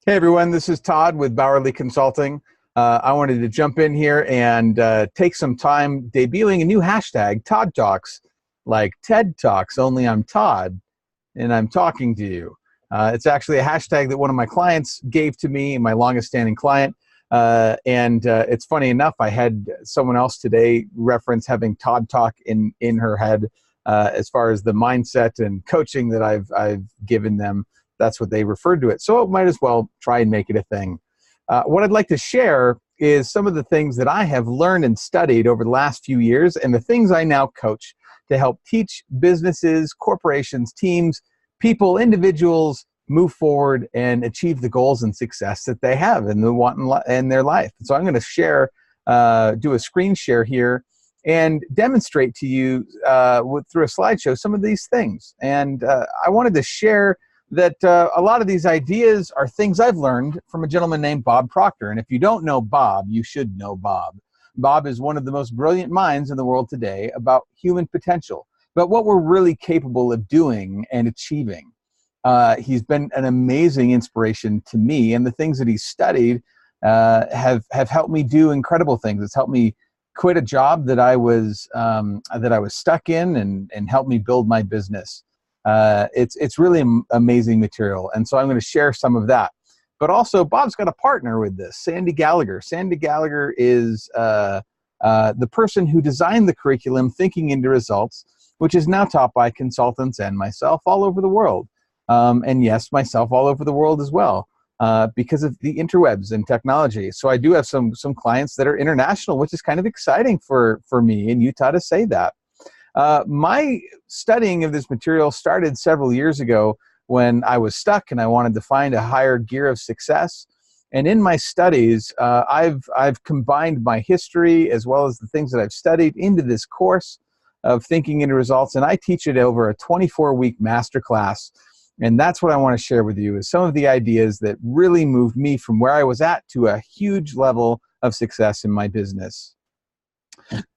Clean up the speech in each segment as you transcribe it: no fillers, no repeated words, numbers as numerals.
Hey everyone, this is Todd with Bowerly Consulting. I wanted to jump in here and take some time debuting a new hashtag, Todd Talks, like TED Talks, only I'm Todd and I'm talking to you. It's actually a hashtag that one of my clients gave to me, my longest standing client. It's funny enough, I had someone else today reference having Todd Talk in her head as far as the mindset and coaching that I've given them. That's what they referred to it. So it might as well try and make it a thing. What I'd like to share is some of the things that I have learned and studied over the last few years and the things I now coach to help teach businesses, corporations, teams, people, individuals move forward and achieve the goals and success that they have and they want in their life. So I'm going to share, do a screen share here and demonstrate to you through a slideshow some of these things. And I wanted to share that a lot of these ideas are things I've learned from a gentleman named Bob Proctor. And if you don't know Bob, you should know Bob. Bob is one of the most brilliant minds in the world today about human potential, about what we're really capable of doing and achieving. He's been an amazing inspiration to me, and the things that he's studied have helped me do incredible things. It's helped me quit a job that I was stuck in and helped me build my business. It's really amazing material, and so I'm going to share some of that. But also, Bob's got a partner with this, Sandy Gallagher. Sandy Gallagher is the person who designed the curriculum Thinking into Results, which is now taught by consultants and myself all over the world. And yes, myself all over the world as well, because of the interwebs and technology. So I do have some clients that are international, which is kind of exciting for me in Utah to say that. My studying of this material started several years ago when I was stuck and I wanted to find a higher gear of success. And in my studies, I've combined my history as well as the things that I've studied into this course of Thinking into Results, and I teach it over a 24-week masterclass. And that's what I want to share with you is some of the ideas that really moved me from where I was at to a huge level of success in my business.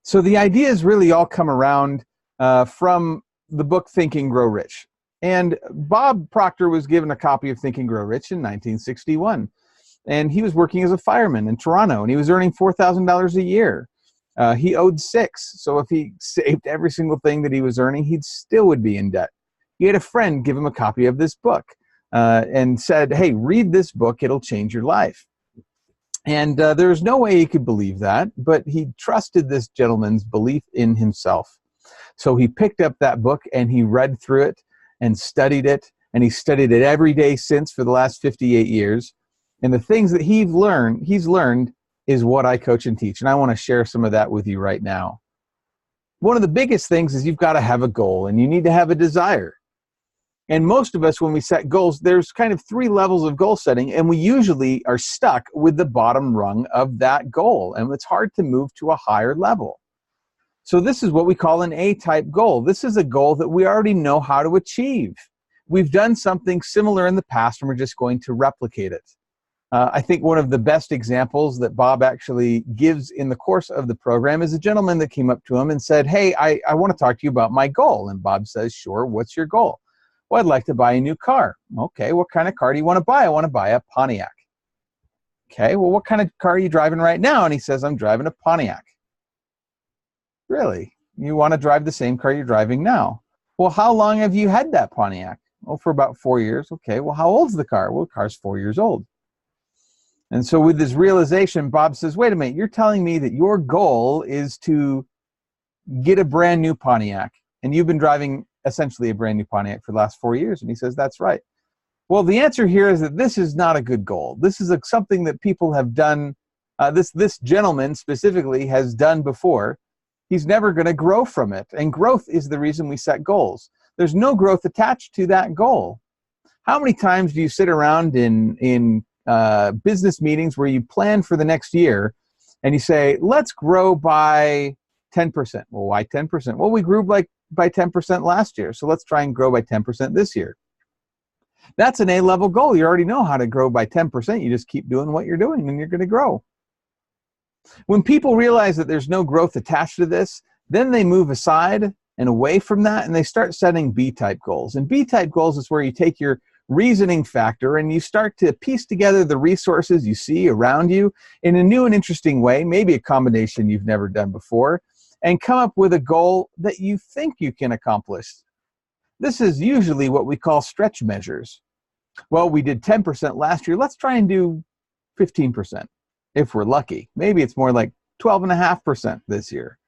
So the ideas really all come around from the book Think and Grow Rich. And Bob Proctor was given a copy of Think and Grow Rich in 1961. And he was working as a fireman in Toronto, and he was earning $4,000 a year. He owed $6,000, so if he saved every single thing that he was earning, he still would be in debt. He had a friend give him a copy of this book and said, hey, read this book, it'll change your life. And there's no way he could believe that, but he trusted this gentleman's belief in himself. So he picked up that book and he read through it and studied it, and he studied it every day since for the last 58 years. And the things that he's learned is what I coach and teach, and I want to share some of that with you right now. One of the biggest things is you've got to have a goal, and you need to have a desire. And most of us, when we set goals, there's kind of 3 levels of goal setting, and we usually are stuck with the bottom rung of that goal, and it's hard to move to a higher level. So this is what we call an A-type goal. This is a goal that we already know how to achieve. We've done something similar in the past, and we're just going to replicate it. I think one of the best examples that Bob actually gives in the course of the program is a gentleman that came up to him and said, hey, I want to talk to you about my goal. And Bob says, sure, what's your goal? Well, I'd like to buy a new car. Okay, what kind of car do you want to buy? I want to buy a Pontiac. Okay, well, what kind of car are you driving right now? And he says, I'm driving a Pontiac. Really? You want to drive the same car you're driving now? Well, how long have you had that Pontiac? Oh, for about 4 years. Okay, well, how old's the car? Well, the car's 4 years old. And so with this realization, Bob says, wait a minute, you're telling me that your goal is to get a brand new Pontiac, and you've been driving essentially a brand new Pontiac for the last 4 years. And he says, that's right. Well, the answer here is that this is not a good goal. This is something that people have done, this gentleman specifically has done before. He's never going to grow from it. And growth is the reason we set goals. There's no growth attached to that goal. How many times do you sit around in business meetings where you plan for the next year and you say, let's grow by 10%. Well, why 10%? Well, we grew by 10% last year, so let's try and grow by 10% this year. That's an A-level goal. You already know how to grow by 10%. You just keep doing what you're doing and you're going to grow. When people realize that there's no growth attached to this, then they move aside and away from that, and they start setting B-type goals. And B-type goals is where you take your reasoning factor, and you start to piece together the resources you see around you in a new and interesting way, maybe a combination you've never done before, and come up with a goal that you think you can accomplish. This is usually what we call stretch measures. Well, we did 10% last year. Let's try and do 15% if we're lucky. Maybe it's more like 12.5% this year.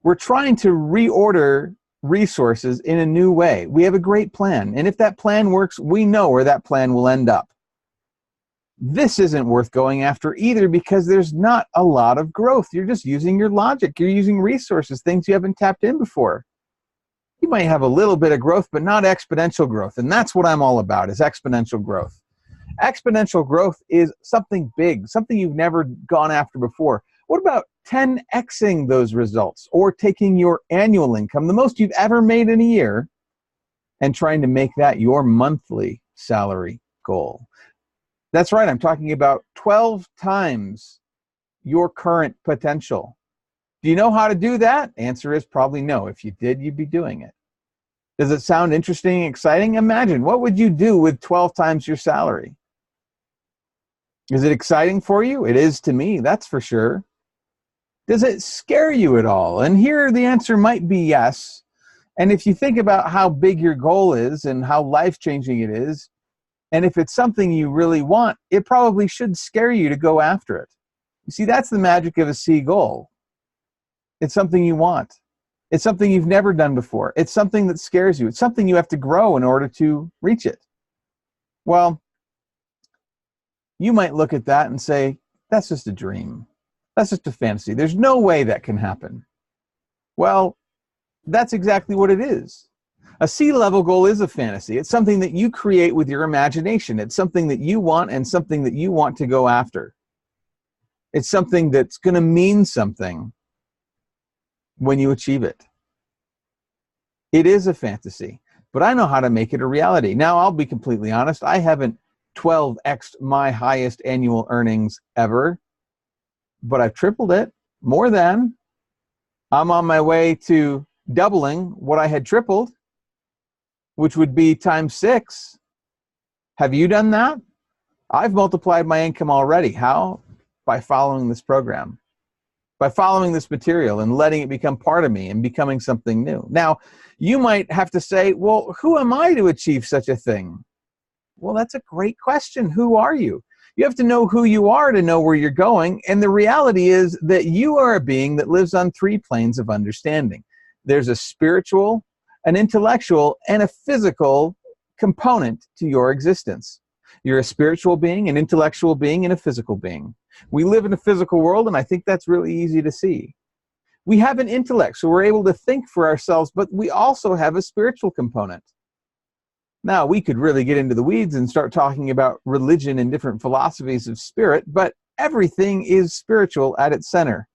We're trying to reorder resources in a new way. We have a great plan, and if that plan works, we know where that plan will end up. This isn't worth going after either because there's not a lot of growth. You're just using your logic. You're using resources, things you haven't tapped in before. You might have a little bit of growth, but not exponential growth, and that's what I'm all about, is exponential growth. Exponential growth is something big, something you've never gone after before. What about 10xing those results, or taking your annual income, the most you've ever made in a year, and trying to make that your monthly salary goal? That's right, I'm talking about 12 times your current potential. Do you know how to do that? Answer is probably no. If you did, you'd be doing it. Does it sound interesting and exciting? Imagine, what would you do with 12 times your salary? Is it exciting for you? It is to me, that's for sure. Does it scare you at all? And here the answer might be yes. And if you think about how big your goal is and how life-changing it is, and if it's something you really want, it probably should scare you to go after it. You see, that's the magic of a C goal. It's something you want. It's something you've never done before. It's something that scares you. It's something you have to grow in order to reach it. Well, you might look at that and say, that's just a dream. That's just a fantasy. There's no way that can happen. Well, that's exactly what it is. A C-level goal is a fantasy. It's something that you create with your imagination. It's something that you want and something that you want to go after. It's something that's going to mean something when you achieve it. It is a fantasy, but I know how to make it a reality. Now, I'll be completely honest. I haven't 12x'd my highest annual earnings ever, but I've tripled it, more than. I'm on my way to doubling what I had tripled, which would be times 6. Have you done that? I've multiplied my income already. How? By following this program, by following this material and letting it become part of me and becoming something new. Now, you might have to say, well, who am I to achieve such a thing? Well, that's a great question. Who are you? You have to know who you are to know where you're going. And the reality is that you are a being that lives on 3 planes of understanding. There's a spiritual, an intellectual, and a physical component to your existence. You're a spiritual being, an intellectual being, and a physical being. We live in a physical world, and I think that's really easy to see. We have an intellect, so we're able to think for ourselves, but we also have a spiritual component. Now, we could really get into the weeds and start talking about religion and different philosophies of spirit, but everything is spiritual at its center.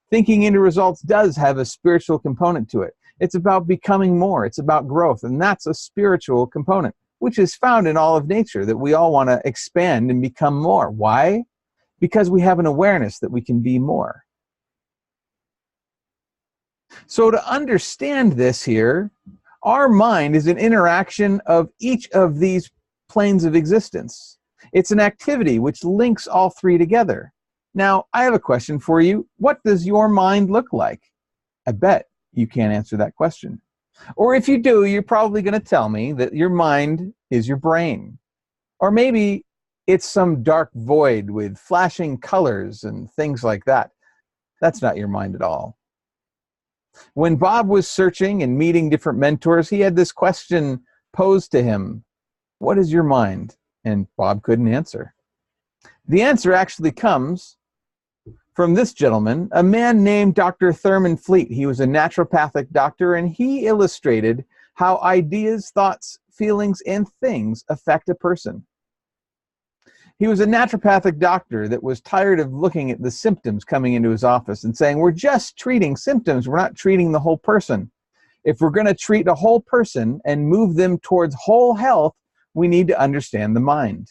Thinking into results does have a spiritual component to it. It's about becoming more. It's about growth, and that's a spiritual component, which is found in all of nature, that we all want to expand and become more. Why? Because we have an awareness that we can be more. So to understand this here, our mind is an interaction of each of these planes of existence. It's an activity which links all 3 together. Now, I have a question for you. What does your mind look like? I bet you can't answer that question. Or if you do, you're probably going to tell me that your mind is your brain. Or maybe it's some dark void with flashing colors and things like that. That's not your mind at all. When Bob was searching and meeting different mentors, he had this question posed to him. What is your mind? And Bob couldn't answer. The answer actually comes from this gentleman, a man named Dr. Thurman Fleet. He was a naturopathic doctor, and he illustrated how ideas, thoughts, feelings, and things affect a person. He was a naturopathic doctor that was tired of looking at the symptoms coming into his office and saying, we're just treating symptoms, we're not treating the whole person. If we're going to treat a whole person and move them towards whole health, we need to understand the mind.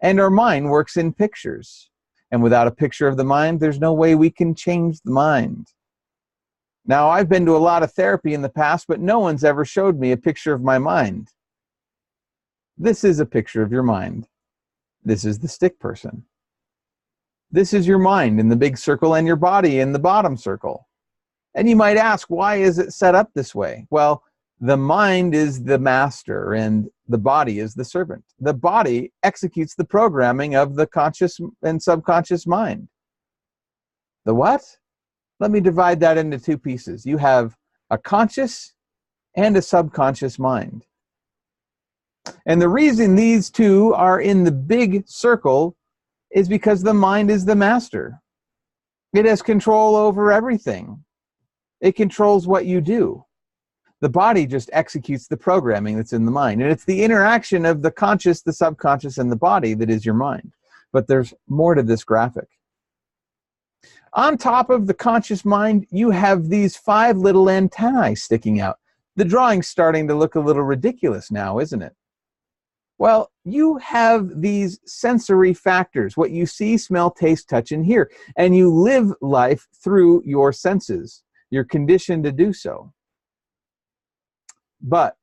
And our mind works in pictures. And without a picture of the mind, there's no way we can change the mind. Now, I've been to a lot of therapy in the past, but no one's ever showed me a picture of my mind. This is a picture of your mind. This is the stick person. This is your mind in the big circle and your body in the bottom circle. And you might ask, why is it set up this way? Well, the mind is the master and the body is the servant. The body executes the programming of the conscious and subconscious mind. The what? Let me divide that into two pieces. You have a conscious and a subconscious mind. And the reason these two are in the big circle is because the mind is the master. It has control over everything. It controls what you do. The body just executes the programming that's in the mind. And it's the interaction of the conscious, the subconscious, and the body that is your mind. But there's more to this graphic. On top of the conscious mind, you have these 5 little antennae sticking out. The drawing's starting to look a little ridiculous now, isn't it? Well, you have these sensory factors, what you see, smell, taste, touch, and hear. And you live life through your senses. You're conditioned to do so. But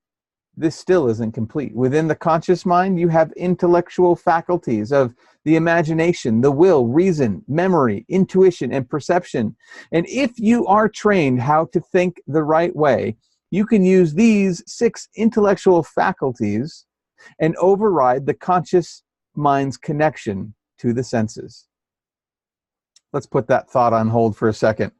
this still isn't complete. Within the conscious mind, you have intellectual faculties of the imagination, the will, reason, memory, intuition, and perception. And if you are trained how to think the right way, you can use these 6 intellectual faculties and override the conscious mind's connection to the senses. Let's put that thought on hold for a second.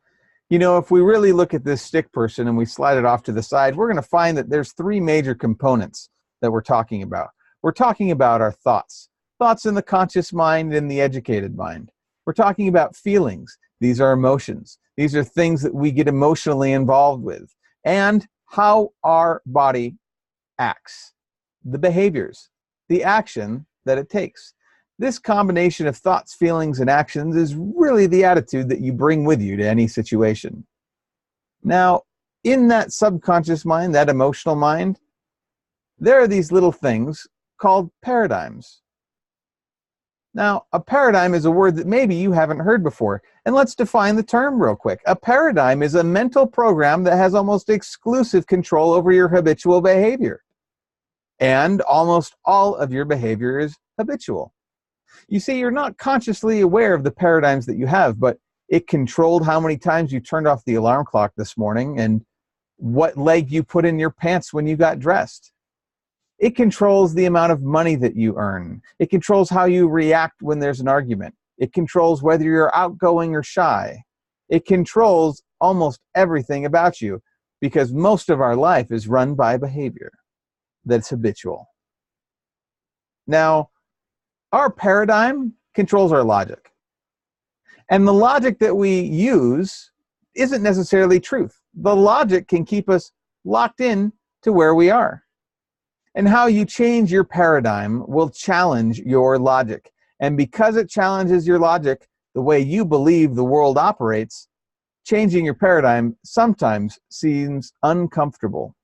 You know, if we really look at this stick person and we slide it off to the side, we're going to find that there's 3 major components that we're talking about. We're talking about our thoughts. Thoughts in the conscious mind and the educated mind. We're talking about feelings. These are emotions. These are things that we get emotionally involved with. And how our body acts. The behaviors, the action that it takes. This combination of thoughts, feelings, and actions is really the attitude that you bring with you to any situation. Now, in that subconscious mind, that emotional mind, there are these little things called paradigms. Now, a paradigm is a word that maybe you haven't heard before. And let's define the term real quick. A paradigm is a mental program that has almost exclusive control over your habitual behavior. And almost all of your behavior is habitual. You see, you're not consciously aware of the paradigms that you have, but it controlled how many times you turned off the alarm clock this morning and what leg you put in your pants when you got dressed. It controls the amount of money that you earn. It controls how you react when there's an argument. It controls whether you're outgoing or shy. It controls almost everything about you because most of our life is run by behavior that's habitual. Now, our paradigm controls our logic. And the logic that we use isn't necessarily truth. The logic can keep us locked in to where we are. And how you change your paradigm will challenge your logic. And because it challenges your logic, the way you believe the world operates, changing your paradigm sometimes seems uncomfortable.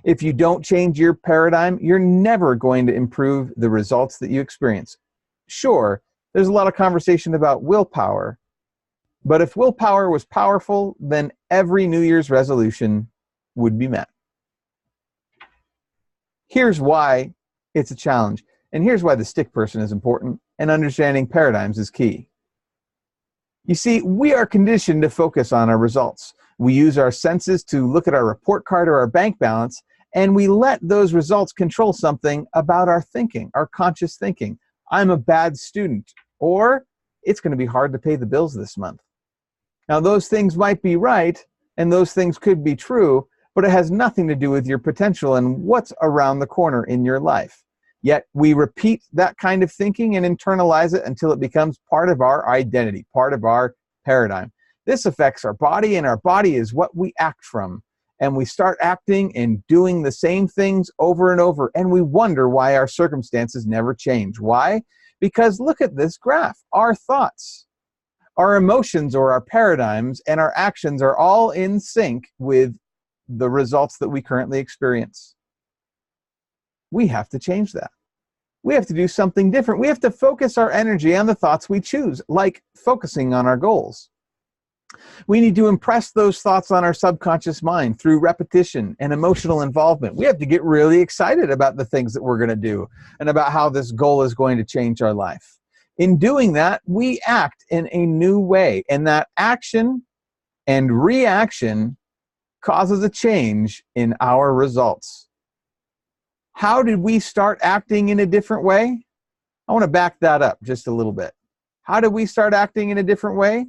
If you don't change your paradigm, you're never going to improve the results that you experience. Sure, there's a lot of conversation about willpower, but if willpower was powerful, then every New Year's resolution would be met. Here's why it's a challenge, and here's why the stick person is important, and understanding paradigms is key. You see, we are conditioned to focus on our results. We use our senses to look at our report card or our bank balance, and we let those results control something about our thinking, our conscious thinking. I'm a bad student, or it's going to be hard to pay the bills this month. Now, those things might be right, and those things could be true, but it has nothing to do with your potential and what's around the corner in your life. Yet we repeat that kind of thinking and internalize it until it becomes part of our identity, part of our paradigm. This affects our body, and our body is what we act from. And we start acting and doing the same things over and over, and we wonder why our circumstances never change. Why? Because look at this graph. Our thoughts, our emotions or our paradigms, and our actions are all in sync with the results that we currently experience. We have to change that. We have to do something different. We have to focus our energy on the thoughts we choose, like focusing on our goals. We need to impress those thoughts on our subconscious mind through repetition and emotional involvement. We have to get really excited about the things that we're going to do and about how this goal is going to change our life. In doing that, we act in a new way, and that action and reaction causes a change in our results. How did we start acting in a different way? I want to back that up just a little bit. How did we start acting in a different way?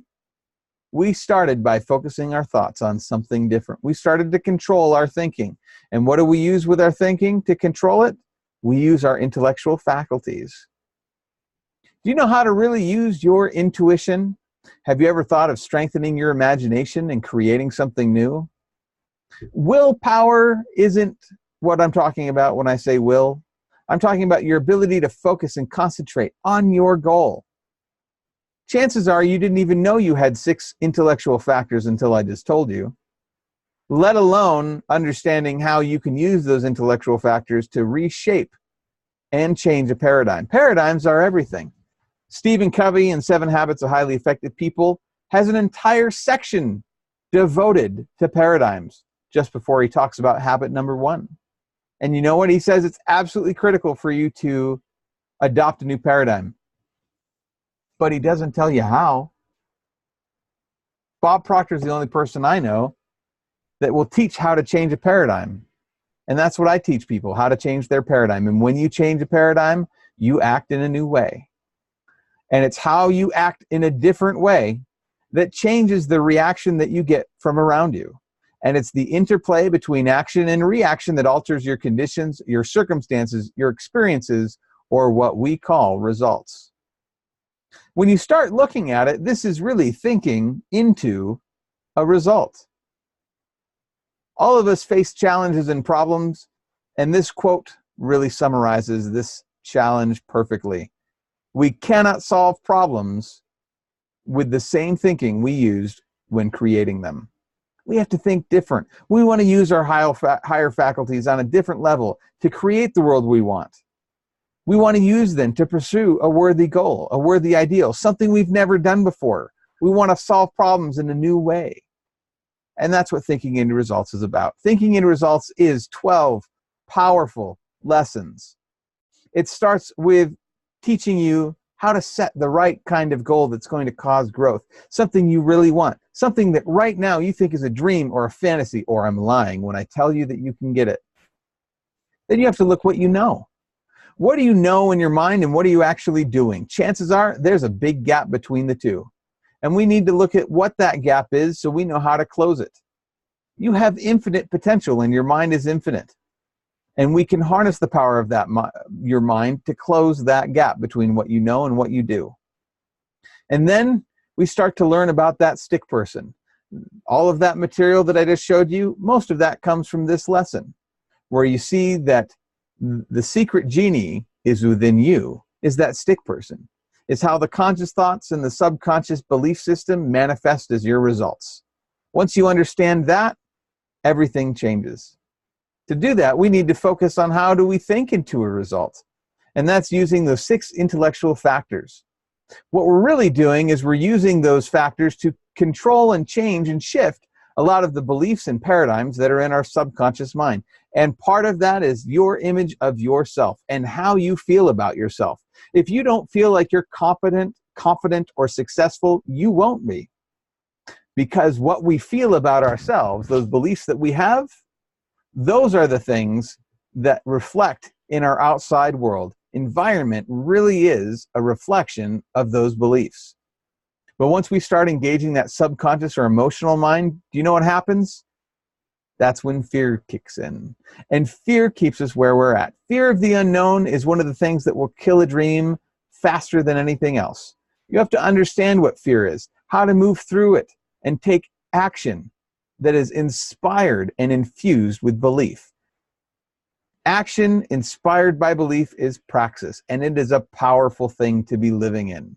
We started by focusing our thoughts on something different. We started to control our thinking. And what do we use with our thinking to control it? We use our intellectual faculties. Do you know how to really use your intuition? Have you ever thought of strengthening your imagination and creating something new? Willpower isn't what I'm talking about when I say will. I'm talking about your ability to focus and concentrate on your goal. Chances are you didn't even know you had 6 intellectual factors until I just told you, let alone understanding how you can use those intellectual factors to reshape and change a paradigm. Paradigms are everything. Stephen Covey in 7 Habits of Highly Effective People has an entire section devoted to paradigms just before he talks about habit number 1. And you know what? He says it's absolutely critical for you to adopt a new paradigm. But he doesn't tell you how. Bob Proctor is the only person I know that will teach how to change a paradigm. And that's what I teach people, how to change their paradigm. And when you change a paradigm, you act in a new way. And it's how you act in a different way that changes the reaction that you get from around you. And it's the interplay between action and reaction that alters your conditions, your circumstances, your experiences, or what we call results. When you start looking at it, this is really thinking into a result. All of us face challenges and problems, and this quote really summarizes this challenge perfectly. We cannot solve problems with the same thinking we used when creating them. We have to think different. We want to use our higher faculties on a different level to create the world we want. We want to use them to pursue a worthy goal, a worthy ideal, something we've never done before. We want to solve problems in a new way. And that's what Thinking into Results is about. Thinking into Results is 12 powerful lessons. It starts with teaching you how to set the right kind of goal that's going to cause growth, something you really want, something that right now you think is a dream or a fantasy, or I'm lying when I tell you that you can get it. Then you have to look what you know. What do you know in your mind and what are you actually doing? Chances are there's a big gap between the two. And we need to look at what that gap is so we know how to close it. You have infinite potential and your mind is infinite. And we can harness the power of your mind to close that gap between what you know and what you do. And then we start to learn about that stick person. All of that material that I just showed you, most of that comes from this lesson, where you see that the secret genie is within you, is that stick person. It's how the conscious thoughts and the subconscious belief system manifest as your results. Once you understand that, everything changes. To do that, we need to focus on how do we think into a result. And that's using those 6 intellectual factors. What we're really doing is we're using those factors to control and change and shift a lot of the beliefs and paradigms that are in our subconscious mind. And part of that is your image of yourself and how you feel about yourself. If you don't feel like you're competent, confident, or successful, you won't be. Because what we feel about ourselves, those beliefs that we have, those are the things that reflect in our outside world. Environment really is a reflection of those beliefs. But once we start engaging that subconscious or emotional mind, do you know what happens? That's when fear kicks in. And fear keeps us where we're at. Fear of the unknown is one of the things that will kill a dream faster than anything else. You have to understand what fear is, how to move through it, and take action that is inspired and infused with belief. Action inspired by belief is praxis, and it is a powerful thing to be living in.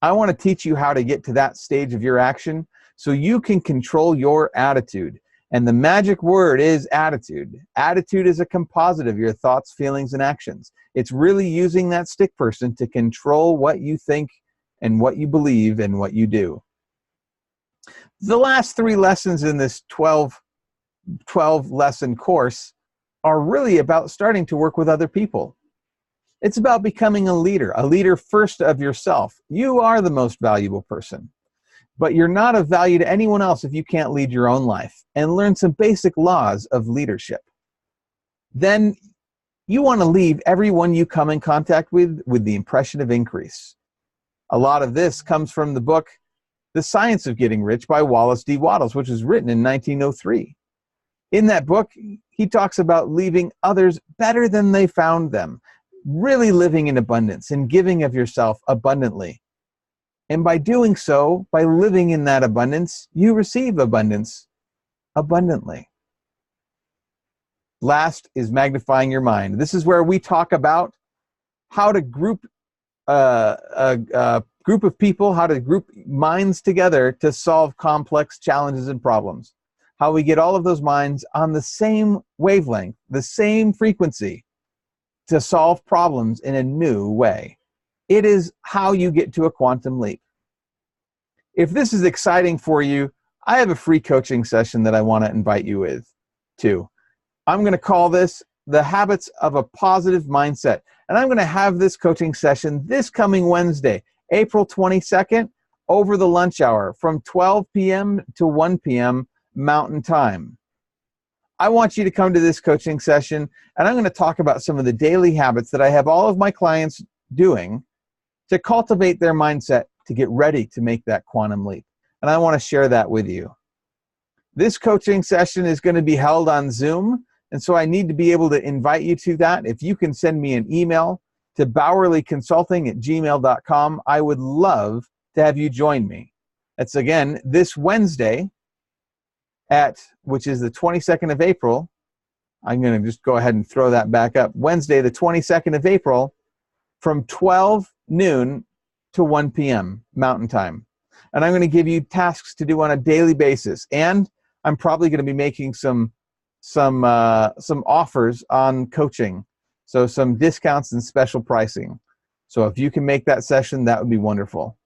I want to teach you how to get to that stage of your action so you can control your attitude. And the magic word is attitude. Attitude is a composite of your thoughts, feelings, and actions. It's really using that stick person to control what you think and what you believe and what you do. The last 3 lessons in this 12 lesson course are really about starting to work with other people. It's about becoming a leader first of yourself. You are the most valuable person, but you're not of value to anyone else if you can't lead your own life and learn some basic laws of leadership. Then you want to leave everyone you come in contact with the impression of increase. A lot of this comes from the book, The Science of Getting Rich by Wallace D. Wattles, which was written in 1903. In that book, he talks about leaving others better than they found them, really living in abundance and giving of yourself abundantly. And by doing so, by living in that abundance, you receive abundance abundantly. Last is magnifying your mind. This is where we talk about how to group a group of people, how to group minds together to solve complex challenges and problems. How we get all of those minds on the same wavelength, the same frequency to solve problems in a new way. It is how you get to a quantum leap. If this is exciting for you, I have a free coaching session that I want to invite you to. I'm going to call this The Habits of a Positive Mindset. And I'm going to have this coaching session this coming Wednesday, April 22nd, over the lunch hour from 12 p.m. to 1 p.m. Mountain Time. I want you to come to this coaching session, and I'm going to talk about some of the daily habits that I have all of my clients doing to cultivate their mindset to get ready to make that quantum leap. And I want to share that with you. This coaching session is going to be held on Zoom, and so I need to be able to invite you to that. If you can send me an email to bowerlyconsulting@gmail.com, I would love to have you join me. That's again this Wednesday, which is the 22nd of April. I'm going to just go ahead and throw that back up. Wednesday, the 22nd of April, from 12 noon to 1 p.m. Mountain Time. And I'm going to give you tasks to do on a daily basis. And I'm probably going to be making some offers on coaching. So some discounts and special pricing. So if you can make that session, that would be wonderful.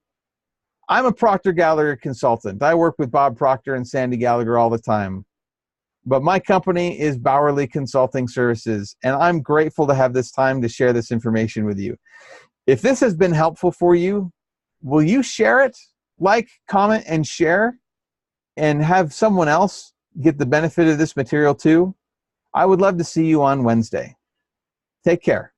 I'm a Proctor Gallagher consultant. I work with Bob Proctor and Sandy Gallagher all the time. But my company is Bowerly Consulting Services, and I'm grateful to have this time to share this information with you. If this has been helpful for you, will you share it? Like, comment, and share, and have someone else get the benefit of this material too? I would love to see you on Wednesday. Take care.